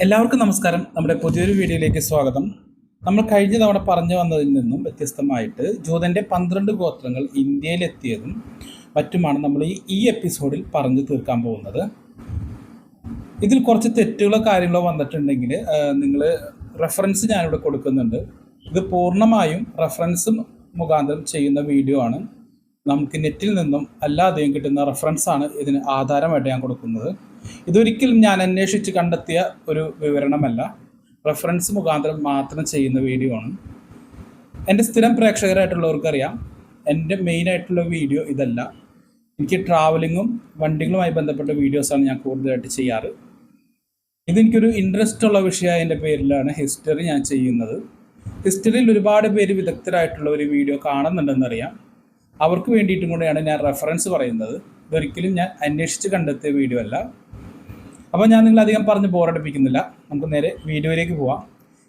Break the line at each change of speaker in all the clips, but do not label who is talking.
എല്ലാവർക്കും നമസ്കാരം. നമ്മുടെ പുതിയൊരു വീഡിയോയിലേക്ക് സ്വാഗതം. നമ്മൾ കഴിഞ്ഞ തവണ പറഞ്ഞു വന്നതിൽ നിന്നും വ്യത്യസ്തമായിട്ട് ജൂതൻ്റെ 12 ഗോത്രങ്ങൾ ഇന്ത്യയിലെത്തിയതും മറ്റുമാണ് നമ്മൾ ഈ എപ്പിസോഡിൽ പറഞ്ഞു തീർക്കാൻ പോകുന്നത്. ഇതിൽ കുറച്ച് തെറ്റുകളോ കാര്യങ്ങളോ വന്നിട്ടുണ്ടെങ്കിൽ നിങ്ങൾ റെഫറൻസ് ഞാനിവിടെ കൊടുക്കുന്നുണ്ട്. ഇത് പൂർണ്ണമായും റെഫറൻസ് മുഖാന്തരം ചെയ്യുന്ന വീഡിയോ ആണ്. നമുക്ക് നെറ്റിൽ നിന്നും അല്ലാതെയും കിട്ടുന്ന റെഫറൻസാണ് ഇതിന് ആധാരമായിട്ട് ഞാൻ കൊടുക്കുന്നത്. ഇതൊരിക്കലും ഞാൻ അന്വേഷിച്ച് കണ്ടെത്തിയ ഒരു വിവരണമല്ല, റെഫറൻസ് മുഖാന്തരം മാത്രം ചെയ്യുന്ന വീഡിയോ ആണ്. എൻ്റെ സ്ഥിരം പ്രേക്ഷകരായിട്ടുള്ളവർക്കറിയാം, എൻ്റെ മെയിനായിട്ടുള്ള വീഡിയോ ഇതല്ല. എനിക്ക് ട്രാവലിങ്ങും വണ്ടികളുമായി ബന്ധപ്പെട്ട വീഡിയോസാണ് ഞാൻ കൂടുതലായിട്ട് ചെയ്യാറ്. ഇതെനിക്കൊരു ഇൻട്രസ്റ്റ് ഉള്ള വിഷയത്തിൻ്റെ പേരിലാണ് ഹിസ്റ്ററി ഞാൻ ചെയ്യുന്നത്. ഹിസ്റ്ററിയിൽ ഒരുപാട് പേര് വിദഗ്ധരായിട്ടുള്ള ഒരു വീഡിയോ കാണുന്നുണ്ടെന്നറിയാം. അവർക്ക് വേണ്ടിയിട്ടും കൂടെയാണ് ഞാൻ റെഫറൻസ് പറയുന്നത്. ഇതൊരിക്കലും ഞാൻ അന്വേഷിച്ച് കണ്ടെത്തിയ വീഡിയോ അല്ല. അപ്പോൾ ഞാൻ നിങ്ങളധികം പറഞ്ഞ് ബോറടിപ്പിക്കുന്നില്ല. നമുക്ക് നേരെ വീഡിയോയിലേക്ക് പോവാം.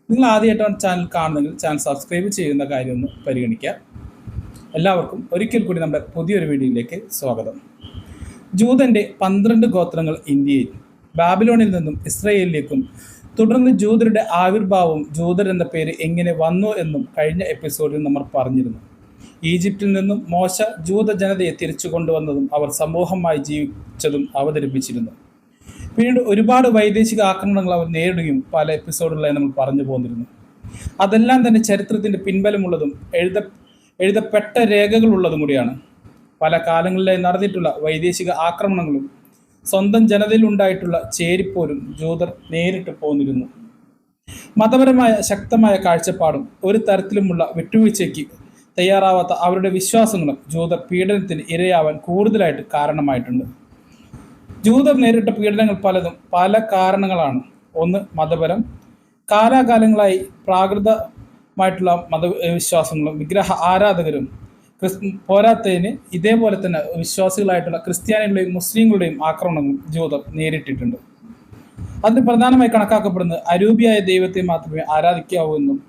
നിങ്ങൾ ആദ്യമായിട്ടാണ് ചാനൽ കാണുന്നതെങ്കിൽ ചാനൽ സബ്സ്ക്രൈബ് ചെയ്യുന്ന കാര്യം ഒന്ന് പരിഗണിക്കുക. എല്ലാവർക്കും ഒരിക്കൽ കൂടി നമ്മുടെ പുതിയൊരു വീഡിയോയിലേക്ക് സ്വാഗതം. ജൂതൻ്റെ 12 ഗോത്രങ്ങൾ ഇന്ത്യയിൽ, ബാബിലോണിൽ നിന്നും ഇസ്രയേലിലേക്കും തുടർന്ന് ജൂതരുടെ ആവിർഭാവവും ജൂതർ എന്ന പേര് എങ്ങനെ വന്നു എന്നും കഴിഞ്ഞ എപ്പിസോഡിൽ നമ്മൾ പറഞ്ഞിരുന്നു. ഈജിപ്തിൽ നിന്നും മോശ ജൂത ജനതയെ തിരിച്ചു കൊണ്ടുവന്നതും അവർ സമൂഹമായി ജീവിച്ചതും അവതരിപ്പിച്ചിരുന്നു. പിന്നീട് ഒരുപാട് വൈദേശിക ആക്രമണങ്ങൾ അവർ നേരിടുകയും പല എപ്പിസോഡുകളായി നമ്മൾ പറഞ്ഞു പോന്നിരുന്നു. അതെല്ലാം തന്നെ ചരിത്രത്തിൻ്റെ പിൻബലമുള്ളതും എഴുതപ്പെട്ട രേഖകളുള്ളതും കൂടിയാണ്. പല കാലങ്ങളിലായി നടന്നിട്ടുള്ള വൈദേശിക ആക്രമണങ്ങളും സ്വന്തം ജനതയിൽ ഉണ്ടായിട്ടുള്ള ചേരിപ്പോരും ജൂതർ നേരിട്ട് പോന്നിരുന്നു. മതപരമായ ശക്തമായ കാഴ്ചപ്പാടും ഒരു തരത്തിലുമുള്ള വിട്ടുവീഴ്ചയ്ക്ക് തയ്യാറാവാത്ത അവരുടെ വിശ്വാസങ്ങളും ജൂതർ പീഡനത്തിന് ഇരയാവാൻ കൂടുതലായിട്ട് കാരണമായിട്ടുണ്ട്. ജൂതർ നേരിട്ട പീഡനങ്ങൾ പലതും പല കാരണങ്ങളാണ്. ഒന്ന് മതപരം, കാലാകാലങ്ങളായി പ്രാകൃതമായിട്ടുള്ള മതവിശ്വാസങ്ങളും വിഗ്രഹ ആരാധകരും പോരാത്തതിന് ഇതേപോലെ തന്നെ വിശ്വാസികളായിട്ടുള്ള ക്രിസ്ത്യാനികളുടെയും മുസ്ലിങ്ങളുടെയും ആക്രമണങ്ങളും ജൂതർ നേരിട്ടിട്ടുണ്ട്. അതിന് പ്രധാനമായി കണക്കാക്കപ്പെടുന്നത് അരൂപിയായ ദൈവത്തെ മാത്രമേ ആരാധിക്കാവൂ എന്നും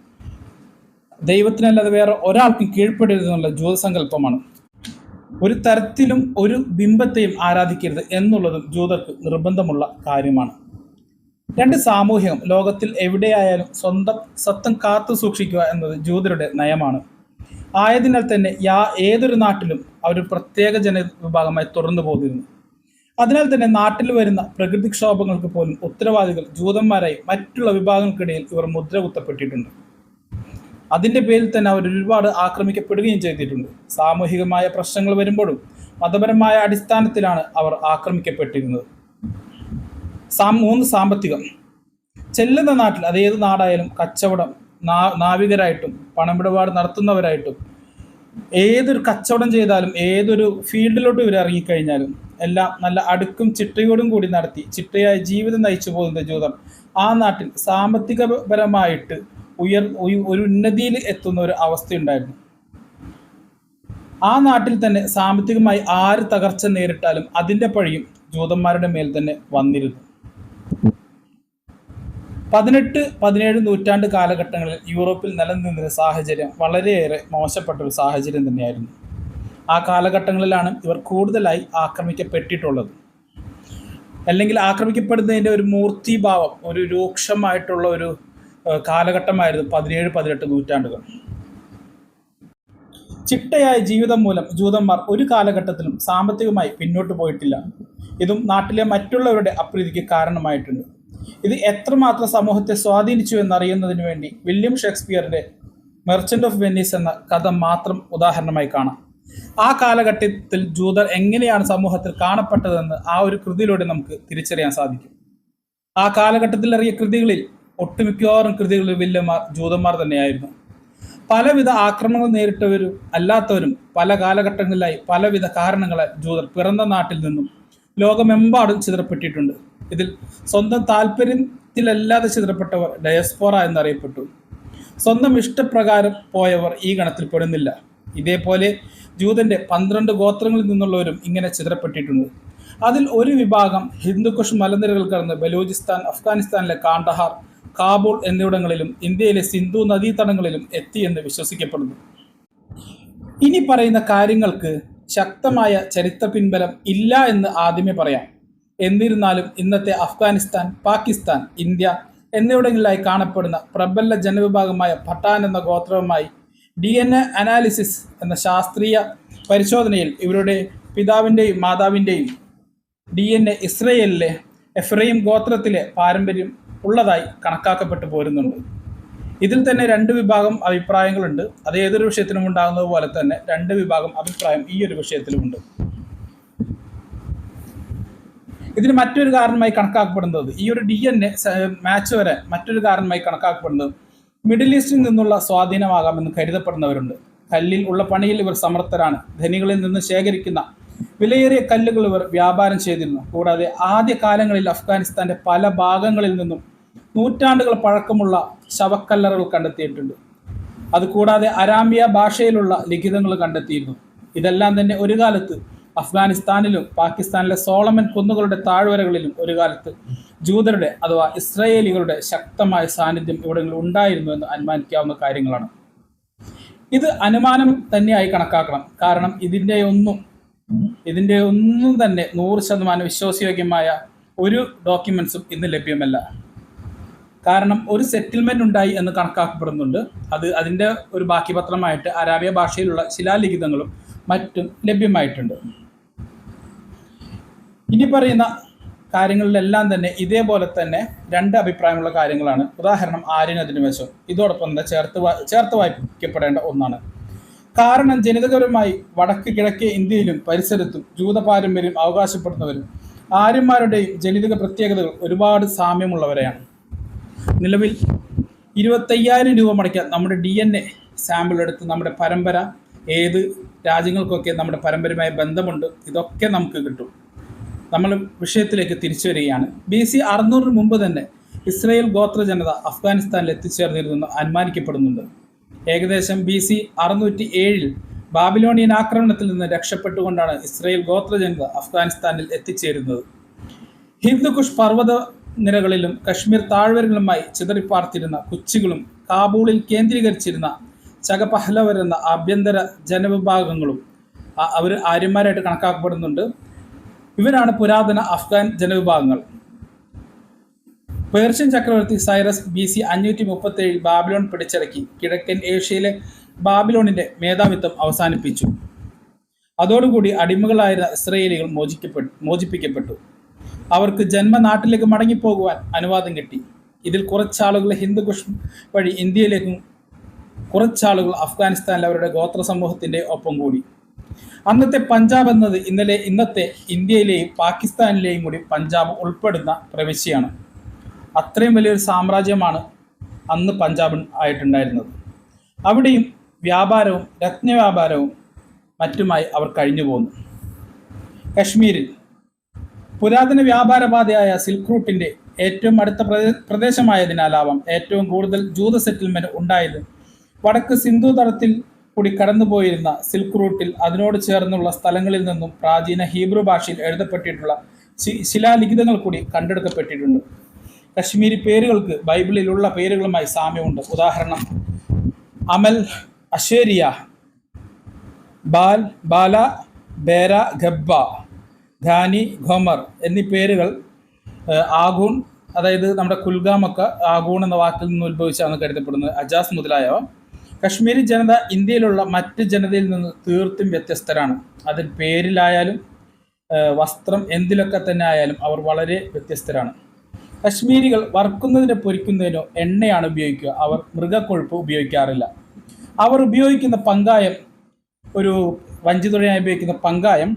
ദൈവത്തിനല്ലാതെ വേറെ ഒരാൾക്കും കീഴ്പ്പെടരുതെന്നുള്ള ജൂതസങ്കല്പമാണ്. ഒരു തരത്തിലും ഒരു ബിംബത്തെയും ആരാധിക്കരുത് എന്നുള്ളതും ജൂതർക്ക് നിർബന്ധമുള്ള കാര്യമാണ്. 2 സാമൂഹികം, ലോകത്തിൽ എവിടെയായാലും സ്വന്തം സത്വം കാത്തു സൂക്ഷിക്കുക എന്നത് ജൂതരുടെ നയമാണ്. ആയതിനാൽ തന്നെ ഏതൊരു നാട്ടിലും അവർ പ്രത്യേക ജനവിഭാഗമായി തുറന്നു പോന്നിരുന്നു. അതിനാൽ തന്നെ നാട്ടിൽ വരുന്ന പ്രകൃതിക്ഷോഭങ്ങൾക്ക് പോലും ഉത്തരവാദികൾ ജൂതന്മാരായി മറ്റുള്ള വിഭാഗങ്ങൾക്കിടയിൽ ഇവർ മുദ്ര കുത്തപ്പെട്ടിട്ടുണ്ട്. അതിൻ്റെ പേരിൽ തന്നെ അവർ ഒരുപാട് ആക്രമിക്കപ്പെടുകയും ചെയ്തിട്ടുണ്ട്. സാമൂഹികമായ പ്രശ്നങ്ങൾ വരുമ്പോഴും മതപരമായ അടിസ്ഥാനത്തിലാണ് അവർ ആക്രമിക്കപ്പെട്ടിരുന്നത്. 3 സാമ്പത്തികം. ചെല്ലുന്ന നാട്ടിൽ, അതേത് നാടായാലും കച്ചവടം, നാവികരായിട്ടും പണമിടപാട് നടത്തുന്നവരായിട്ടും ഏതൊരു കച്ചവടം ചെയ്താലും ഏതൊരു ഫീൽഡിലോട്ട് ഇവർ ഇറങ്ങിക്കഴിഞ്ഞാലും എല്ലാം നല്ല അടുക്കും ചിട്ടയോടും കൂടി നടത്തി ചിട്ടയായ ജീവിതം നയിച്ചു പോകുന്ന ജൂതർ ആ നാട്ടിൽ സാമ്പത്തികപരമായിട്ട് ഒരു ഉന്നതിയിൽ എത്തുന്ന ഒരു അവസ്ഥയുണ്ടായിരുന്നു. ആ നാട്ടിൽ തന്നെ സാമ്പത്തികമായി ആര് തകർച്ച നേരിട്ടാലും അതിൻ്റെ പഴിയും ജൂതന്മാരുടെ മേൽ തന്നെ വന്നിരുന്നു. 18-17 നൂറ്റാണ്ട് കാലഘട്ടങ്ങളിൽ യൂറോപ്പിൽ നിലനിന്നിരുന്ന സാഹചര്യം വളരെയേറെ മോശപ്പെട്ട ഒരു സാഹചര്യം തന്നെയായിരുന്നു. ആ കാലഘട്ടങ്ങളിലാണ് ഇവർ കൂടുതലായി ആക്രമിക്കപ്പെട്ടിട്ടുള്ളത്. അല്ലെങ്കിൽ ആക്രമിക്കപ്പെടുന്നതിൻ്റെ ഒരു മൂർത്തിഭാവം, ഒരു രൂക്ഷമായിട്ടുള്ള ഒരു കാലഘട്ടമായിരുന്നു 17-18 നൂറ്റാണ്ടുകൾ. ചിട്ടയായ ജീവിതം മൂലം ജൂതന്മാർ ഒരു കാലഘട്ടത്തിലും സാമ്പത്തികമായി പിന്നോട്ട് പോയിട്ടില്ല. ഇതും നാട്ടിലെ മറ്റുള്ളവരുടെ അപ്രീതിക്ക് കാരണമായിട്ടുണ്ട്. ഇത് എത്രമാത്രം സമൂഹത്തെ സ്വാധീനിച്ചു എന്നറിയുന്നതിന് വേണ്ടി വില്യം ഷേക്സ്പിയറിൻ്റെ മെർച്ചൻ്റ് ഓഫ് വെനീസ് എന്ന കഥ മാത്രം ഉദാഹരണമായി കാണാം. ആ കാലഘട്ടത്തിൽ ജൂതർ എങ്ങനെയാണ് സമൂഹത്തിൽ കാണപ്പെട്ടതെന്ന് ആ ഒരു കൃതിയിലൂടെ നമുക്ക് തിരിച്ചറിയാൻ സാധിക്കും. ആ കാലഘട്ടത്തിൽ ഇറങ്ങിയ കൃതികളിൽ ഒട്ടുമിക്കവാറും കൃതികളിൽ വില്ലന്മാർ ജൂതന്മാർ തന്നെയായിരുന്നു. പലവിധ ആക്രമണങ്ങൾ നേരിട്ടവരും അല്ലാത്തവരും പല കാലഘട്ടങ്ങളിലായി പലവിധ കാരണങ്ങളാൽ ജൂതർ പിറന്ന നാട്ടിൽ നിന്നും ലോകമെമ്പാടും ചിതറപ്പെട്ടിട്ടുണ്ട്. ഇതിൽ സ്വന്തം താല്പര്യത്തിലല്ലാതെ ചിതറപ്പെട്ടവർ ഡയസ്പോറ എന്നറിയപ്പെട്ടു. സ്വന്തം ഇഷ്ടപ്രകാരം പോയവർ ഈ ഗണത്തിൽ പെടുന്നില്ല. ഇതേപോലെ ജൂതൻ്റെ 12 ഗോത്രങ്ങളിൽ നിന്നുള്ളവരും ഇങ്ങനെ ചിതറപ്പെട്ടിട്ടുണ്ട്. അതിൽ ഒരു വിഭാഗം ഹിന്ദുക്കുഷ് മലനിരകൾ കടന്ന് ബലൂചിസ്ഥാൻ, അഫ്ഗാനിസ്ഥാനിലെ കാണ്ഡഹാർ, കാബൂൾ എന്നിവിടങ്ങളിലും ഇന്ത്യയിലെ സിന്ധു നദീതടങ്ങളിലും എത്തിയെന്ന് വിശ്വസിക്കപ്പെടുന്നു. ഇനി പറയുന്ന കാര്യങ്ങൾക്ക് ശക്തമായ ചരിത്ര പിൻബലം ഇല്ല എന്ന് ആദ്യമേ പറയാം. എന്നിരുന്നാലും ഇന്നത്തെ അഫ്ഗാനിസ്ഥാൻ, പാകിസ്ഥാൻ, ഇന്ത്യ, എന്നിവിടങ്ങളിലായി കാണപ്പെടുന്ന പ്രബല ജനവിഭാഗമായ പഠാൻ എന്ന ഗോത്രവുമായി DNA അനാലിസിസ് എന്ന ശാസ്ത്രീയ പരിശോധനയിൽ ഇവരുടെ പിതാവിൻ്റെയും മാതാവിൻ്റെയും DNA ഇസ്രയേലിലെ എഫ്രൈം ഗോത്രത്തിലെ പാരമ്പര്യം ഉള്ളതായി കണക്കാക്കപ്പെട്ടു പോരുന്നുണ്ട്. ഇതിൽ തന്നെ രണ്ട് വിഭാഗം അഭിപ്രായങ്ങളുണ്ട്. അത് ഏതൊരു വിഷയത്തിലും ഉണ്ടാകുന്നത് പോലെ തന്നെ രണ്ട് വിഭാഗം അഭിപ്രായം ഈ ഒരു വിഷയത്തിലുമുണ്ട്. ഇതിന് മറ്റൊരു കാരണമായി കണക്കാക്കപ്പെടുന്നത്, ഈ ഒരു DNA മാച്ച് വരെ മറ്റൊരു കാരണമായി കണക്കാക്കപ്പെടുന്നത് മിഡിൽ ഈസ്റ്റിൽ നിന്നുള്ള സ്വാധീനമാകാമെന്ന് കരുതപ്പെടുന്നവരുണ്ട്. കല്ലിൽ ഉള്ള പണിയിൽ ഇവർ സമർത്ഥരാണ്. ധനികളിൽ നിന്ന് ശേഖരിക്കുന്ന വിലയേറിയ കല്ലുകൾ ഇവർ വ്യാപാരം ചെയ്തിരുന്നു. കൂടാതെ ആദ്യ കാലങ്ങളിൽ അഫ്ഗാനിസ്ഥാന്റെ പല ഭാഗങ്ങളിൽ നിന്നും നൂറ്റാണ്ടുകൾ പഴക്കമുള്ള ശവക്കല്ലറുകൾ കണ്ടെത്തിയിട്ടുണ്ട്. അതുകൂടാതെ അരാമിയ ഭാഷയിലുള്ള ലിഖിതങ്ങൾ കണ്ടെത്തിയിരുന്നു. ഇതെല്ലാം തന്നെ ഒരു കാലത്ത് അഫ്ഗാനിസ്ഥാനിലും പാകിസ്ഥാനിലെ സോളമൻ കുന്നുകളുടെ താഴ്വരകളിലും ഒരു കാലത്ത് ജൂതരുടെ അഥവാ ഇസ്രായേലികളുടെ ശക്തമായ സാന്നിധ്യം ഇവിടങ്ങളിൽ ഉണ്ടായിരുന്നു എന്ന് അനുമാനിക്കാവുന്ന കാര്യങ്ങളാണ്. ഇത് അനുമാനം തന്നെയായി കണക്കാക്കണം. കാരണം ഇതിൻ്റെ ഒന്നും തന്നെ 100% വിശ്വാസയോഗ്യമായ ഒരു ഡോക്യുമെന്റ്സും ഇന്ന് ലഭ്യമല്ല. കാരണം ഒരു സെറ്റിൽമെന്റ് ഉണ്ടായി എന്ന് കണക്കാക്കപ്പെടുന്നുണ്ട്. അതിൻ്റെ ഒരു ബാക്കി പത്രമായിട്ട് അരാബിയ ഭാഷയിലുള്ള ശിലാലിഖിതങ്ങളും മറ്റും ലഭ്യമായിട്ടുണ്ട്. ഇനി പറയുന്ന കാര്യങ്ങളിലെല്ലാം തന്നെ ഇതേപോലെ തന്നെ രണ്ട് അഭിപ്രായമുള്ള കാര്യങ്ങളാണ്. ഉദാഹരണം ആര്യൻ അധിനിവേശം ഇതോടൊപ്പം തന്നെ ചേർത്ത് വായിക്കപ്പെടേണ്ട ഒന്നാണ്. കാരണം ജനിതകപരമായി വടക്ക് കിഴക്കേ ഇന്ത്യയിലും പരിസരത്തും ജൂത പാരമ്പര്യം അവകാശപ്പെടുന്നവരും ആര്യന്മാരുടെയും ജനിതക പ്രത്യേകതകൾ ഒരുപാട് സാമ്യമുള്ളവരെയാണ്. നിലവിൽ 25,000 രൂപ മുടക്കാൻ നമ്മുടെ DNA സാമ്പിൾ എടുത്ത് നമ്മുടെ പരമ്പര ഏത് രാജ്യങ്ങൾക്കൊക്കെ നമ്മുടെ പരമ്പരയുമായി ബന്ധമുണ്ട് ഇതൊക്കെ നമുക്ക് കിട്ടും. നമ്മൾ വിഷയത്തിലേക്ക് തിരിച്ചു വരികയാണ്. BC 600 മുമ്പ് തന്നെ ഇസ്രായേൽ ഗോത്ര ജനത അഫ്ഗാനിസ്ഥാനിൽ എത്തിച്ചേർന്നിരുന്നെന്ന് അനുമാനിക്കപ്പെടുന്നുണ്ട്. ഏകദേശം BC 607 ബാബിലോണിയൻ ആക്രമണത്തിൽ നിന്ന് രക്ഷപ്പെട്ടുകൊണ്ടാണ് ഇസ്രായേൽ ഗോത്ര ജനത അഫ്ഗാനിസ്ഥാനിൽ എത്തിച്ചേരുന്നത്. ഹിന്ദുകുഷ് പർവ്വത നിരകളിലും കശ്മീർ താഴ്വരകളുമായി ചിതറിപ്പാർത്തിരുന്ന കുച്ചികളും കാബൂളിൽ കേന്ദ്രീകരിച്ചിരുന്ന ചകപഹ്ലവർ എന്ന ആഭ്യന്തര ജനവിഭാഗങ്ങളും അവർ ആര്യന്മാരായിട്ട് കണക്കാക്കപ്പെടുന്നുണ്ട്. ഇവരാണ് പുരാതന അഫ്ഗാൻ ജനവിഭാഗങ്ങൾ. പേർഷ്യൻ ചക്രവർത്തി സൈറസ് BC 537 ബാബിലോൺ പിടിച്ചടക്കി കിഴക്കൻ ഏഷ്യയിലെ ബാബിലോണിന്റെ മേധാവിത്വം അവസാനിപ്പിച്ചു. അതോടുകൂടി അടിമകളായിരുന്ന ഇസ്രായേലികൾ മോചിപ്പിക്കപ്പെട്ടു. അവർക്ക് ജന്മനാട്ടിലേക്ക് മടങ്ങിപ്പോകുവാൻ അനുവാദം കിട്ടി. ഇതിൽ കുറച്ചാളുകൾ ഹിന്ദുകുഷ് വഴി ഇന്ത്യയിലേക്കും കുറച്ചാളുകൾ അഫ്ഗാനിസ്ഥാനിൽ അവരുടെ ഗോത്ര സമൂഹത്തിന്റെ ഒപ്പം കൂടി. അന്നത്തെ പഞ്ചാബ് എന്നത് ഇന്നത്തെ ഇന്ത്യയിലെയും പാകിസ്ഥാനിലെയും കൂടി പഞ്ചാബ് ഉൾപ്പെടുന്ന പ്രവിശ്യയാണ്. അത്രയും വലിയൊരു സാമ്രാജ്യമാണ് അന്ന് പഞ്ചാബ് ആയിട്ടുണ്ടായിരുന്നത്. അവിടെയും വ്യാപാരവും രത്നവ്യാപാരവും മറ്റുമായി അവർ കഴിഞ്ഞു പോന്നു. കശ്മീരിൽ പുരാതന വ്യാപാരപാതയായ സിൽക്ക് റൂട്ടിന്റെ ഏറ്റവും അടുത്ത പ്രദേശമായതിനാലാവാം ഏറ്റവും കൂടുതൽ ജൂത സെറ്റിൽമെന്റ് ഉണ്ടായത് വടക്ക് സിന്ധു തടത്തിൽ കൂടി കടന്നുപോയിരുന്ന സിൽക്ക് റൂട്ടിൽ അതിനോട് ചേർന്നുള്ള സ്ഥലങ്ങളിൽ നിന്നും പ്രാചീന ഹീബ്രു ഭാഷയിൽ എഴുതപ്പെട്ടിട്ടുള്ള ശിലാലിഖിതങ്ങൾ കൂടി കണ്ടെടുക്കപ്പെട്ടിട്ടുണ്ട്. കശ്മീരി പേരുകൾക്ക് ബൈബിളിലുള്ള പേരുകളുമായി സാമ്യമുണ്ട്. ഉദാഹരണം അമൽ, അഷേരിയ, ബാൽ, ബാല, ബേര, ഗബ്ബ, ഖാനി, ഖൊമർ എന്നീ പേരുകൾ ആഗൂൺ, അതായത് നമ്മുടെ കുൽഗാമൊക്കെ ആഗൂൺ എന്ന വാക്കിൽ നിന്ന് ഉത്ഭവിച്ചാണ് കരുതപ്പെടുന്നത്. അജാസ് മുതലായവ. കശ്മീരി ജനത ഇന്ത്യയിലുള്ള മറ്റ് ജനതയിൽ നിന്ന് തീർത്തും വ്യത്യസ്തരാണ്. അതിൽ പേരിലായാലും വസ്ത്രം എന്തിലൊക്കെ തന്നെ ആയാലും അവർ വളരെ വ്യത്യസ്തരാണ്. കശ്മീരികൾ വറുക്കുന്നതിനോ പൊരിക്കുന്നതിനോ എണ്ണയാണ് ഉപയോഗിക്കുക. അവർ മൃഗക്കൊഴുപ്പ് ഉപയോഗിക്കാറില്ല. അവർ ഉപയോഗിക്കുന്ന പങ്കായം, ഒരു വഞ്ചിതുഴയായി ഉപയോഗിക്കുന്ന പങ്കായം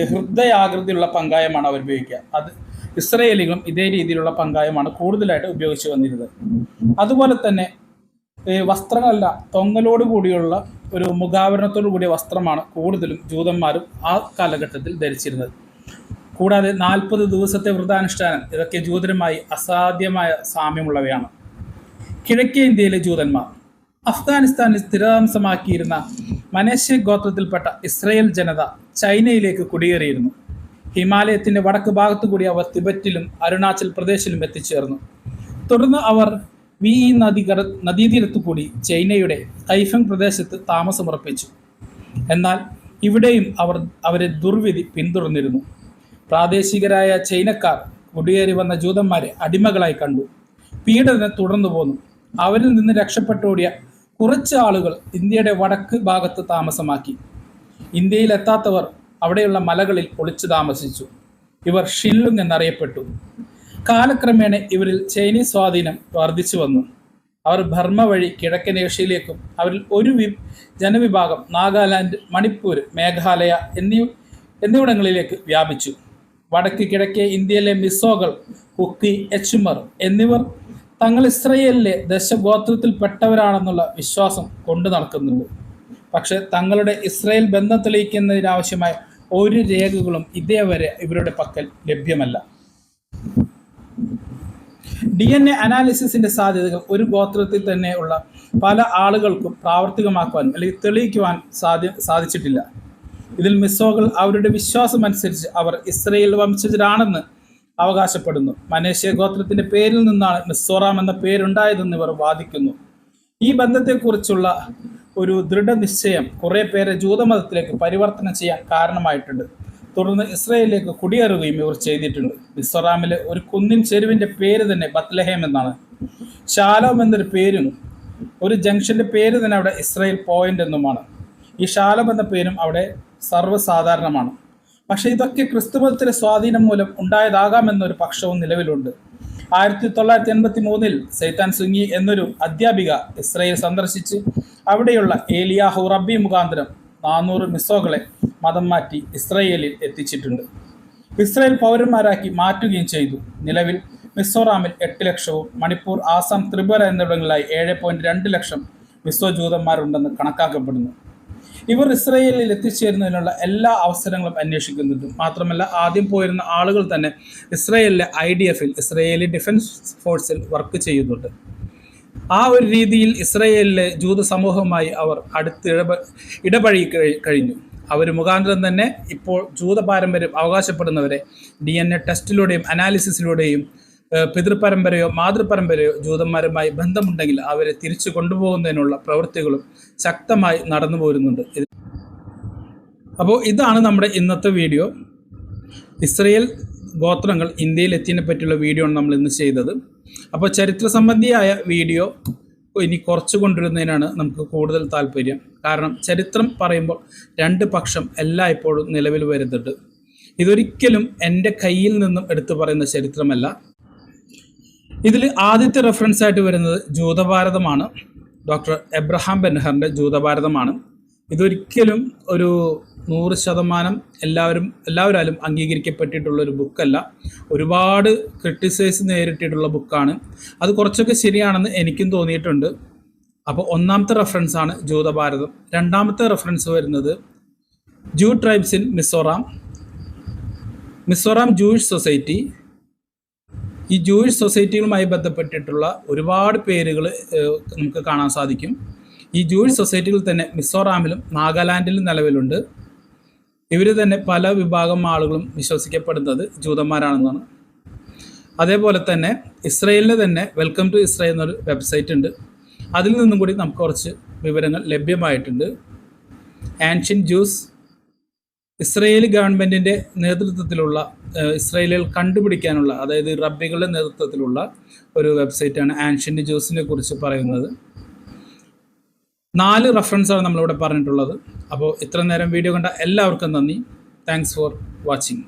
ഹൃദയാകൃതിയിലുള്ള പങ്കായമാണ് അവർ ഉപയോഗിക്കുക. അത് ഇസ്രായേലികളും ഇതേ രീതിയിലുള്ള പങ്കായമാണ് കൂടുതലായിട്ട് ഉപയോഗിച്ചു വന്നിരുന്നത്. അതുപോലെ തന്നെ വസ്ത്രങ്ങളല്ല, തൊങ്ങലോട് കൂടിയുള്ള ഒരു മുഖാവരണത്തോടു കൂടിയ വസ്ത്രമാണ് കൂടുതലും ജൂതന്മാരും ആ കാലഘട്ടത്തിൽ ധരിച്ചിരുന്നത്. കൂടാതെ 40 ദിവസത്തെ വ്രതാനുഷ്ഠാനം ഇതൊക്കെ ജൂതരുമായി അസാധ്യമായ സാമ്യമുള്ളവയാണ്. കിഴക്കേ ഇന്ത്യയിലെ ജൂതന്മാർ അഫ്ഗാനിസ്ഥാനിൽ സ്ഥിരതാമസമാക്കിയിരുന്ന മനേഷ്യ ഗോത്രത്തിൽപ്പെട്ട ഇസ്രായേൽ ജനത ചൈനയിലേക്ക് കുടിയേറിയിരുന്നു. ഹിമാലയത്തിന്റെ വടക്ക് ഭാഗത്തു കൂടി അവർ തിബറ്റിലും അരുണാചൽ പ്രദേശിലും എത്തിച്ചേർന്നു. തുടർന്ന് അവർ VE നദീതീരത്തു കൂടി ചൈനയുടെ കൈഫങ് പ്രദേശത്ത് താമസമുറപ്പിച്ചു. എന്നാൽ ഇവിടെയും അവരെ ദുർവിധി പിന്തുടർന്നിരുന്നു. പ്രാദേശികരായ ചൈനക്കാർ കുടിയേറി വന്ന ജൂതന്മാരെ അടിമകളായി കണ്ടു. പീഡനം തുടർന്നു പോന്നു. അവരിൽ നിന്ന് രക്ഷപ്പെട്ടോടിയ കുറച്ച് ആളുകൾ ഇന്ത്യയുടെ വടക്ക് ഭാഗത്ത് താമസമാക്കി. ഇന്ത്യയിലെത്താത്തവർ അവിടെയുള്ള മലകളിൽ ഒളിച്ചു താമസിച്ചു. ഇവർ ഷില്ലുങ് എന്നറിയപ്പെട്ടു. കാലക്രമേണ ഇവരിൽ ചൈനീസ് സ്വാധീനം വർദ്ധിച്ചു വന്നു. അവർ ബർമ്മ വഴി കിഴക്കൻ ഏഷ്യയിലേക്കും അവരിൽ ഒരു ജനവിഭാഗം നാഗാലാൻഡ്, മണിപ്പൂർ, മേഘാലയ എന്നിവിടങ്ങളിലേക്ക് വ്യാപിച്ചു. വടക്ക് കിഴക്കേ ഇന്ത്യയിലെ മിസോകൾ, കുക്കി, എച്ചുമർ എന്നിവർ തങ്ങൾ ഇസ്രയേലിലെ ദശഗോത്രത്തിൽപ്പെട്ടവരാണെന്നുള്ള വിശ്വാസം കൊണ്ടു നടക്കുന്നുണ്ട്. പക്ഷെ തങ്ങളുടെ ഇസ്രയേൽ ബന്ധം തെളിയിക്കുന്നതിനാവശ്യമായ ഒരു രേഖകളും ഇതേവരെ ഇവരുടെ പക്കൽ ലഭ്യമല്ല. DNA അനാലിസിസിന്റെ സാധ്യതകൾ ഒരു ഗോത്രത്തിൽ തന്നെ ഉള്ള പല ആളുകൾക്കും പ്രാവർത്തികമാക്കുവാൻ അല്ലെങ്കിൽ തെളിയിക്കുവാൻ സാധിച്ചിട്ടില്ല. ഇതിൽ മിസോകൾ അവരുടെ വിശ്വാസം അനുസരിച്ച് അവർ ഇസ്രയേൽ വംശജരാണെന്ന് അവകാശപ്പെടുന്നു. മനേഷ്യ ഗോത്രത്തിന്റെ പേരിൽ നിന്നാണ് മിസോറാം എന്ന പേരുണ്ടായതെന്ന് ഇവർ വാദിക്കുന്നു. ഈ ബന്ധത്തെക്കുറിച്ചുള്ള ഒരു ദൃഢനിശ്ചയം കുറെ പേരെ ജൂതമതത്തിലേക്ക് പരിവർത്തനം ചെയ്യാൻ കാരണമായിട്ടുണ്ട്. തുടർന്ന് ഇസ്രയേലിലേക്ക് കുടിയേറുകയും ഇവർ ചെയ്തിട്ടുണ്ട്. മിസോറാമിലെ ഒരു കുന്നിൻ ചെരുവിന്റെ പേര് തന്നെ ബത്ലഹേം എന്നാണ്. ഷാലോം എന്നൊരു പേരും ഒരു ജംഗ്ഷന്റെ പേര് തന്നെ അവിടെ ഇസ്രയേൽ പോയിന്റ് എന്നുമാണ്. ഈ ഷാലോം എന്ന പേരും അവിടെ സർവ്വസാധാരണമാണ്. പക്ഷെ ഇതൊക്കെ ക്രിസ്തുമതത്തിലെ സ്വാധീനം മൂലം ഉണ്ടായതാകാമെന്നൊരു പക്ഷവും നിലവിലുണ്ട്. 1983 സൈത്താൻ സുങ്ങി എന്നൊരു അധ്യാപിക ഇസ്രയേൽ സന്ദർശിച്ച് അവിടെയുള്ള ഏലിയാഹു റബ്ബി മുഖാന്തരം 400 മിസോകളെ മതം മാറ്റി ഇസ്രയേലിൽ എത്തിച്ചിട്ടുണ്ട്. ഇസ്രയേൽ പൗരന്മാരാക്കി മാറ്റുകയും ചെയ്തു. നിലവിൽ മിസോറാമിൽ 8 ലക്ഷവും മണിപ്പൂർ, ആസാം, ത്രിപുര എന്നിവിടങ്ങളിലായി 7.2 ലക്ഷം മിസോ ജൂതന്മാരുണ്ടെന്ന് കണക്കാക്കപ്പെടുന്നു. ഇവർ ഇസ്രയേലിൽ എത്തിച്ചേരുന്നതിനുള്ള എല്ലാ അവസരങ്ങളും അന്വേഷിക്കുന്നുണ്ട്. മാത്രമല്ല ആദ്യം പോയിരുന്ന ആളുകൾ തന്നെ ഇസ്രയേലിലെ IDF ഇസ്രയേലി ഡിഫൻസ് ഫോഴ്സിൽ വർക്ക് ചെയ്യുന്നുണ്ട്. ആ ഒരു രീതിയിൽ ഇസ്രയേലിലെ ജൂത സമൂഹവുമായി അവർ ഇടപഴകി കഴിഞ്ഞു. അവർ മുഖാന്തരം തന്നെ ഇപ്പോൾ ജൂത പാരമ്പര്യം അവകാശപ്പെടുന്നവരെ DNA ടെസ്റ്റിലൂടെയും അനാലിസിസിലൂടെയും പിതൃപരമ്പരയോ മാതൃപരമ്പരയോ ജൂതന്മാരുമായി ബന്ധമുണ്ടെങ്കിൽ അവരെ തിരിച്ചു കൊണ്ടുപോകുന്നതിനുള്ള പ്രവൃത്തികളും ശക്തമായി നടന്നു പോരുന്നുണ്ട്. അപ്പോൾ ഇതാണ് നമ്മുടെ ഇന്നത്തെ വീഡിയോ. ഇസ്രയേൽ ഗോത്രങ്ങൾ ഇന്ത്യയിൽ എത്തിയതിനെ പറ്റിയുള്ള വീഡിയോ ആണ് നമ്മൾ ഇന്ന് ചെയ്തത്. അപ്പോൾ ചരിത്ര സംബന്ധിയായ വീഡിയോ ഇനി കുറച്ച് കൊണ്ടുവരുന്നതിനാണ് നമുക്ക് കൂടുതൽ താല്പര്യം. കാരണം ചരിത്രം പറയുമ്പോൾ രണ്ട് പക്ഷം എല്ലായ്പ്പോഴും നിലവിൽ വരുന്നുണ്ട്. ഇതൊരിക്കലും എൻ്റെ കയ്യിൽ നിന്നും എടുത്തു പറയുന്ന ചരിത്രമല്ല. ഇതിൽ ആദ്യത്തെ റെഫറൻസ് ആയിട്ട് വരുന്നത് ജൂതഭാരതമാണ്. Doctor Abraham ബെൻഹറിൻ്റെ ജൂതഭാരതമാണ്. ഇതൊരിക്കലും ഒരു 100% എല്ലാവരാലും അംഗീകരിക്കപ്പെട്ടിട്ടുള്ള ഒരു ബുക്കല്ല. ഒരുപാട് ക്രിട്ടിസൈസ് നേരിട്ടിട്ടുള്ള ബുക്കാണ്. അത് കുറച്ചൊക്കെ ശരിയാണെന്ന് എനിക്കും തോന്നിയിട്ടുണ്ട്. അപ്പോൾ ഒന്നാമത്തെ റെഫറൻസ് ആണ് ജൂതഭാരതം. രണ്ടാമത്തെ റെഫറൻസ് വരുന്നത് ജൂ tribes in Mizoram Jewish society. ഈ ജൂയിഷ് സൊസൈറ്റികളുമായി ബന്ധപ്പെട്ടിട്ടുള്ള ഒരുപാട് പേരുകൾ നമുക്ക് കാണാൻ സാധിക്കും. ഈ ജൂയിഷ് സൊസൈറ്റികൾ തന്നെ മിസോറാമിലും നാഗാലാൻഡിലും നിലവിലുണ്ട്. ഇവർ തന്നെ പല വിഭാഗം ആളുകളും വിശ്വസിക്കപ്പെടുന്നത് ജൂതന്മാരാണെന്നാണ്. അതേപോലെ തന്നെ ഇസ്രയേലിന് തന്നെ വെൽക്കം ടു ഇസ്രയേൽ എന്നൊരു വെബ്സൈറ്റ് ഉണ്ട്. അതിൽ നിന്നും കൂടി നമുക്ക് കുറച്ച് വിവരങ്ങൾ ലഭ്യമായിട്ടുണ്ട്. ആൻഷ്യൻ ജ്യൂസ്, ഇസ്രയേലി ഗവൺമെൻറ്റിൻ്റെ നേതൃത്വത്തിലുള്ള ഇസ്രയേലിൽ കണ്ടുപിടിക്കാനുള്ള, അതായത് റബ്ബികളുടെ നേതൃത്വത്തിലുള്ള ഒരു വെബ്സൈറ്റാണ് ആൻഷ്യൻ ജ്യൂസിനെ കുറിച്ച് പറയുന്നത്. 4 റെഫറൻസാണ് നമ്മളിവിടെ പറഞ്ഞിട്ടുള്ളത്. അപ്പോൾ ഇത്ര നേരം വീഡിയോ കണ്ട എല്ലാവർക്കും നന്ദി. Thanks for watching.